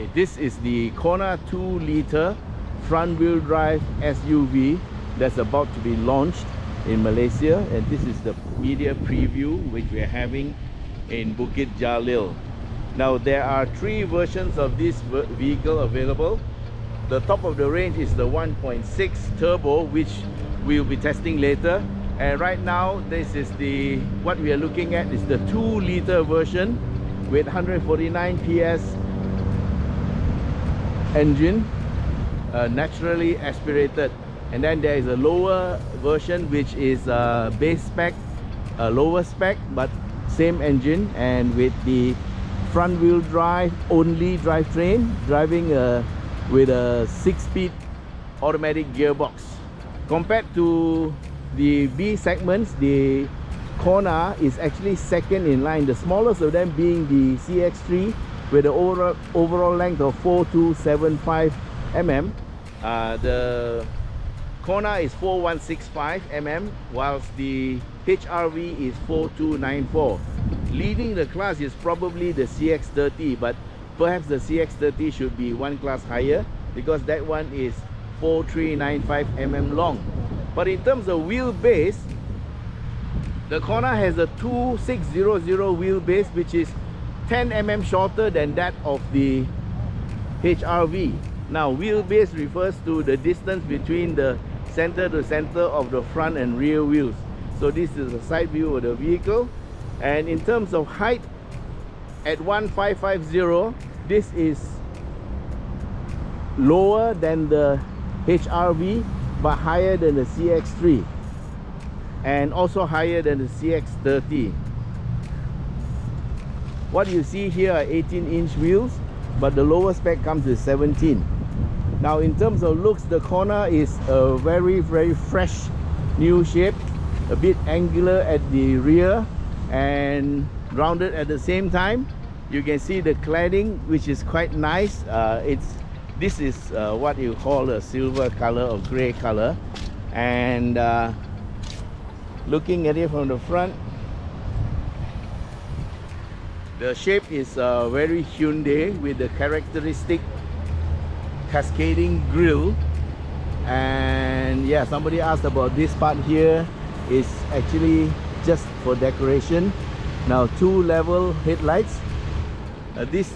Okay, this is the Kona 2-liter front-wheel drive SUV that's about to be launched in Malaysia, and this is the media preview which we are having in Bukit Jalil. Now there are 3 versions of this vehicle available. The top of the range is the 1.6 turbo, which we'll be testing later, and right now this is the what we are looking at is the 2-liter version with 149 PS engine, naturally aspirated. And then there is a lower version which is base spec, lower spec but same engine, and with the front wheel drive only drivetrain, driving with a 6-speed automatic gearbox. Compared to the B segments, the Kona is actually second in line, the smallest of them being the CX-3 with the overall length of 4275 mm. The Kona is 4165 mm, whilst the HRV is 4294. Leading the class is probably the CX-30, but perhaps the CX-30 should be one class higher because that one is 4395 mm long. But in terms of wheelbase, the Kona has a 2600 wheelbase, which is 10 mm shorter than that of the HRV. Now, wheelbase refers to the distance between the center to center of the front and rear wheels. So this is a side view of the vehicle. And in terms of height, at 1550, this is lower than the HRV but higher than the CX-3 and also higher than the CX-30. What you see here are 18-inch wheels, but the lower spec comes with 17. Now in terms of looks, the Kona is a very fresh new shape, a bit angular at the rear and rounded at the same time. You can see the cladding, which is quite nice. This is what you call a silver color or gray color, and looking at it from the front, the shape is very Hyundai with the characteristic cascading grille. And yeah, somebody asked about this part here. Is actually just for decoration. Now 2-level headlights. These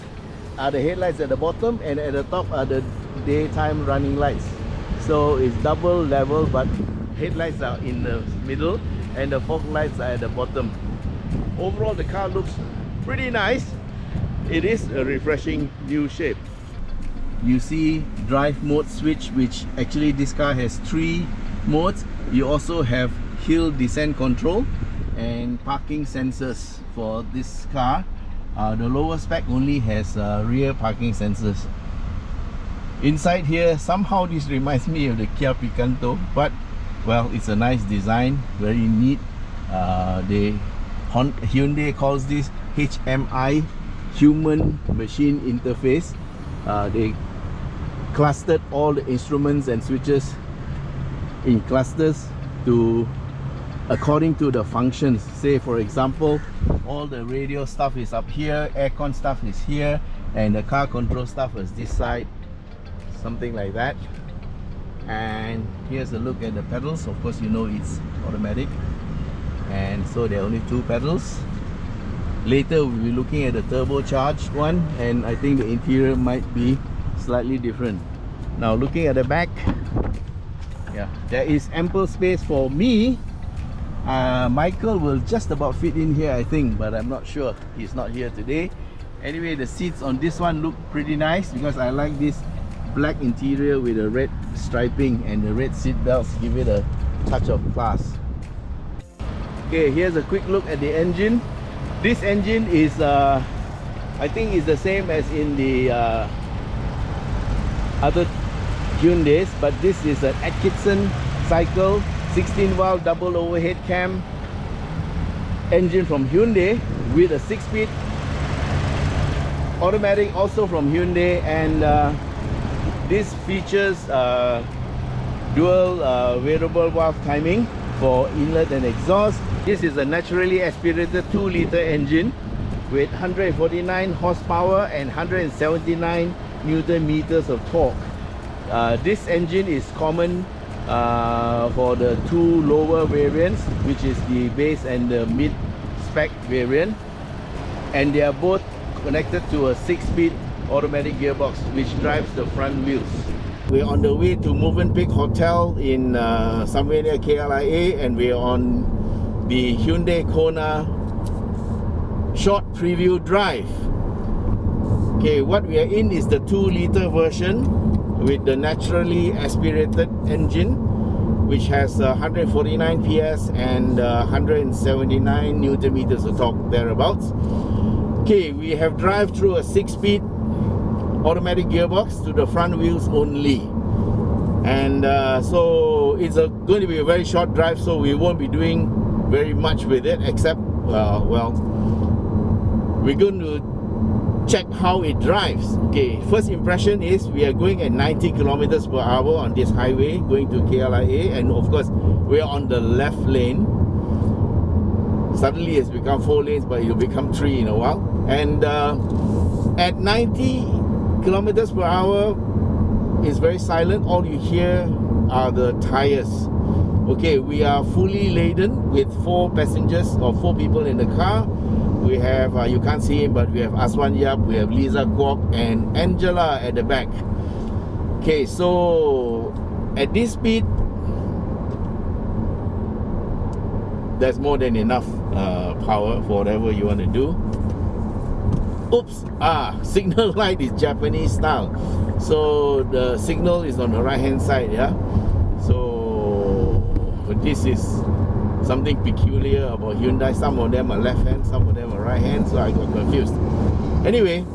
are the headlights at the bottom, and at the top are the daytime running lights. So it's double level, but headlights are in the middle and the fog lights are at the bottom. Overall, the car looks pretty nice. It is a refreshing new shape. You see drive mode switch, which actually this car has 3 modes. You also have hill descent control and parking sensors for this car. The lower spec only has rear parking sensors. Inside here, somehow this reminds me of the Kia Picanto, but well, it's a nice design, very neat. Hyundai calls this HMI, human machine interface. They clustered all the instruments and switches in clusters to according to the functions. Say for example, all the radio stuff is up here, aircon stuff is here, and the car control stuff is this side, something like that. And here's a look at the pedals. Of course, you know it's automatic, and so there are only 2 pedals. Later we'll be looking at the turbocharged one, and I think the interior might be slightly different. Now looking at the back, yeah, there is ample space for me. Michael will just about fit in here, I think, but I'm not sure. He's not here today. Anyway, the seats on this one look pretty nice because I like this black interior with a red striping, and the red seat belts give it a touch of class. Okay, here's a quick look at the engine. This engine is I think is the same as in the other Hyundais, but this is an Atkinson cycle 16-valve double overhead cam engine from Hyundai with a 6-speed automatic, also from Hyundai, and this features dual variable valve timing for inlet and exhaust. This is a naturally aspirated 2-liter engine with 149 horsepower and 179 Newton meters of torque. This engine is common for the two lower variants, which is the base and the mid spec variant, and they are both connected to a 6-speed automatic gearbox which drives the front wheels. We're on the way to Movenpick Hotel in somewhere near KLIA, and we're on the Hyundai Kona short preview drive. Okay, what we are in is the 2-liter version with the naturally aspirated engine, which has 149 PS and 179 Newton meters of torque, thereabouts. Okay, we have drive through a 6-speed automatic gearbox to the front wheels only, and so it's going to be a very short drive, so we won't be doing very much with it, except well, we're going to check how it drives. Okay, first impression is we are going at 90 kilometers per hour on this highway going to KLIA, and of course we are on the left lane. Suddenly it's become 4 lanes, but it'll become 3 in a while. And at 90 kilometers per hour, it's very silent. All you hear are the tires. Okay, we are fully laden with 4 passengers or 4 people in the car. We have, you can't see him, but we have Aswan Yap, we have Lisa Kwok and Angela at the back. Okay, so at this speed, there's more than enough power for whatever you want to do. Oops, signal light is Japanese style. So the signal is on the right hand side, yeah. So this is something peculiar about Hyundai. Some of them are left hand, some of them are right hand, so I got confused. Anyway,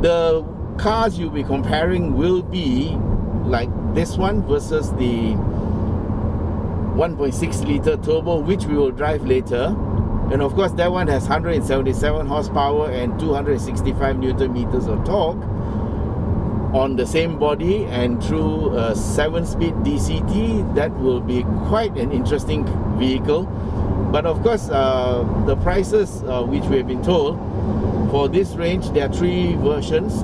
the cars you'll be comparing will be like this one versus the 1.6 liter turbo, which we will drive later. And of course that one has 177 horsepower and 265 Newton meters of torque on the same body, and through a 7-speed DCT. That will be quite an interesting vehicle. But of course the prices which we have been told for this range, there are 3 versions,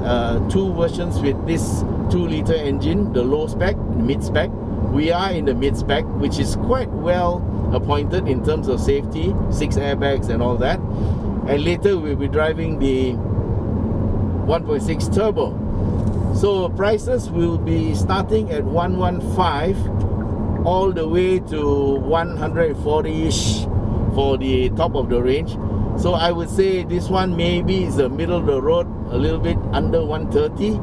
2 versions with this 2-liter engine, the low spec, mid spec. We are in the mid spec, which is quite well appointed in terms of safety, 6 airbags and all that. And later we'll be driving the 1.6 turbo. So prices will be starting at 115 all the way to 140-ish for the top of the range. So I would say this one maybe is the middle of the road, a little bit under 130.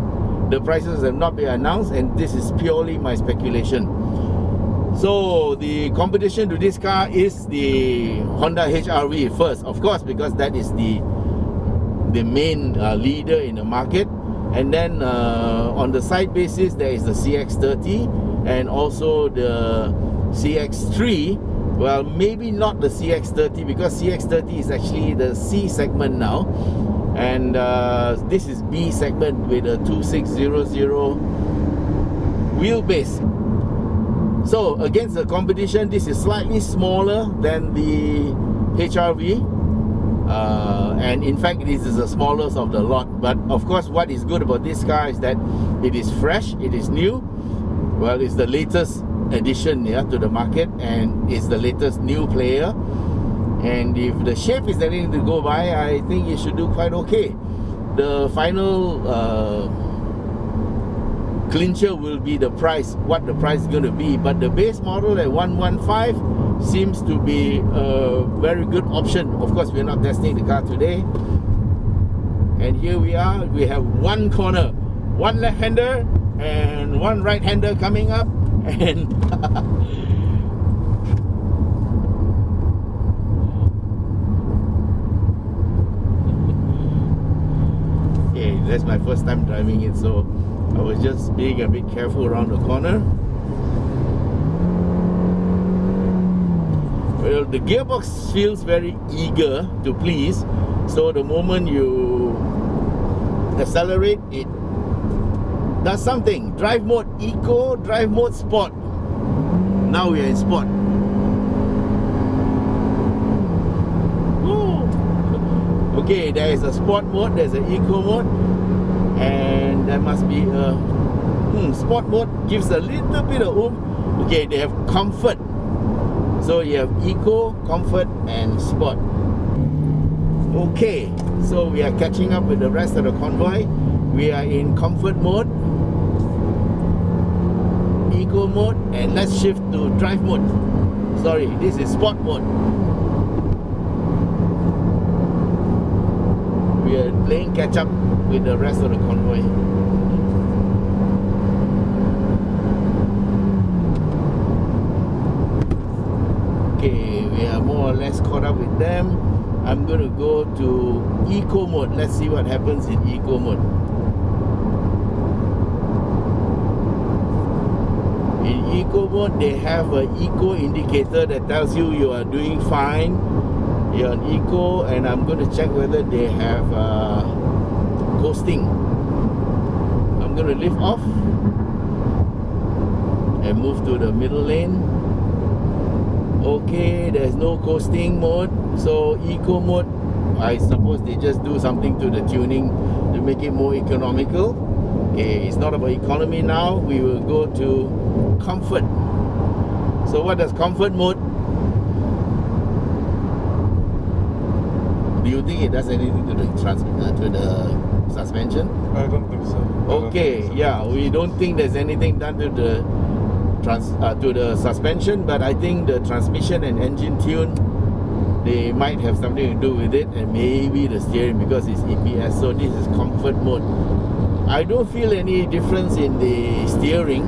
The prices have not been announced, and this is purely my speculation. So the competition to this car is the Honda HR-V first, of course, because that is the main leader in the market. And then on the side basis, there is the CX-30 and also the CX-3. Well, maybe not the CX-30, because CX-30 is actually the C segment now, and this is B segment with a 2600 wheelbase. So against the competition, this is slightly smaller than the HR-V, and in fact this is the smallest of the lot. But of course, what is good about this car is that it is fresh, it is new. Well, it's the latest addition, yeah, to the market, and it's the latest new player. And if the shape is anything to go by, I think it should do quite okay. The final clincher will be the price, what the price is going to be. But the base model at 115 seems to be a very good option. Of course, we're not testing the car today. And here we are. We have one corner, one left-hander and one right-hander coming up. And okay, that's my first time driving it, so I was just being a bit careful around the corner. Well, the gearbox feels very eager to please, so the moment you accelerate, it does something. Drive mode eco, drive mode sport. Now we are in sport. Woo. Okay, there is a sport mode, there's an eco mode, and there must be a sport mode gives a little bit of oomph. Okay, they have comfort. So you have eco, comfort, and sport. Okay, so we are catching up with the rest of the convoy. We are in comfort mode, eco mode, and let's shift to drive mode. Sorry, this is sport mode. We are playing catch up with the rest of the convoy. Okay, we are more or less caught up with them. I'm going to go to eco mode. Let's see what happens in eco mode. In eco mode, they have an eco indicator that tells you are doing fine. You're on eco, and I'm going to check whether they have coasting. I'm going to lift off and move to the middle lane. Okay, there's no coasting mode, so eco mode, I suppose they just do something to the tuning to make it more economical. Okay, it's not about economy now. We will go to comfort. So what does comfort mode? Do you think it does anything to the suspension? I don't think so. Okay, yeah, we don't think there's anything done to the suspension, but I think the transmission and engine tune, they might have something to do with it, and maybe the steering because it's EPS. So this is comfort mode. I don't feel any difference in the steering.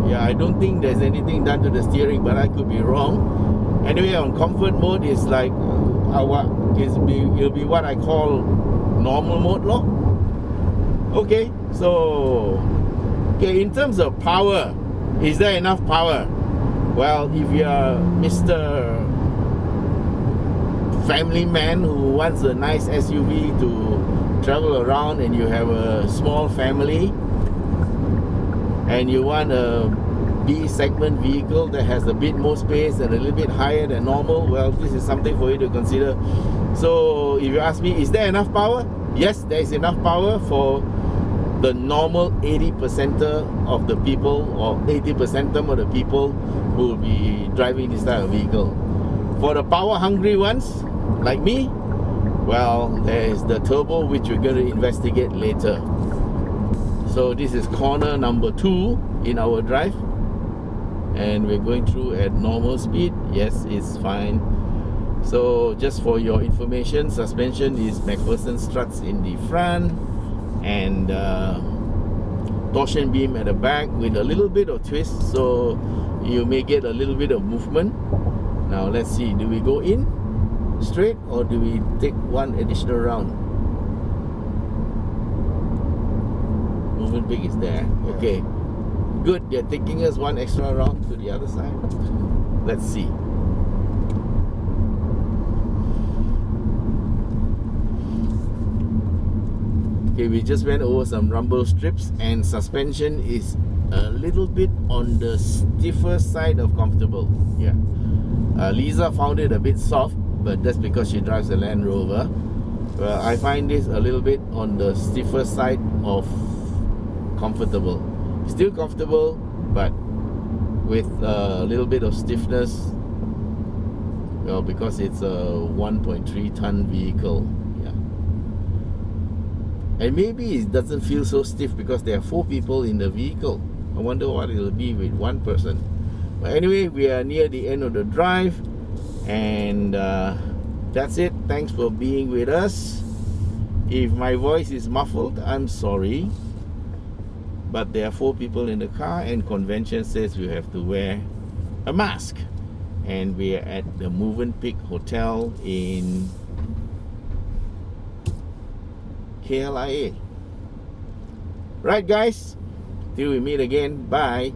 Yeah, I don't think there's anything done to the steering, but I could be wrong. Anyway, on comfort mode, it's like it'll be what I call normal mode lor. Okay, so in terms of power, is there enough power? Well, if you are Mr. Family man who wants a nice SUV to travel around, and you have a small family and you want a B segment vehicle that has a bit more space and a little bit higher than normal, well, this is something for you to consider. So if you ask me, is there enough power? Yes, there is enough power for the normal 80% of the people, or 80% of the people who will be driving this type of vehicle. For the power hungry ones, like me, well, there is the turbo, which we're going to investigate later. So this is corner number 2 in our drive, and we're going through at normal speed. Yes, it's fine. So just for your information, suspension is McPherson struts in the front, and torsion beam at the back with a little bit of twist, so you may get a little bit of movement. Now let's see, do we go in straight or do we take one additional round? Movement brake is there. Okay, good. They're taking us one extra round to the other side. Let's see. Okay, we just went over some rumble strips, and suspension is a little bit on the stiffer side of comfortable. Yeah, Lisa found it a bit soft, but that's because she drives a Land Rover. Well, I find this a little bit on the stiffer side of comfortable. Still comfortable, but with a little bit of stiffness. Well, because it's a 1.3 ton vehicle. And maybe it doesn't feel so stiff because there are 4 people in the vehicle. I wonder what it'll be with 1 person. But anyway, we are near the end of the drive, and that's it. Thanks for being with us. If my voice is muffled, I'm sorry. But there are 4 people in the car, and convention says we have to wear a mask. And we are at the Movenpick Hotel in KLIA. Right, guys, till we meet again. Bye.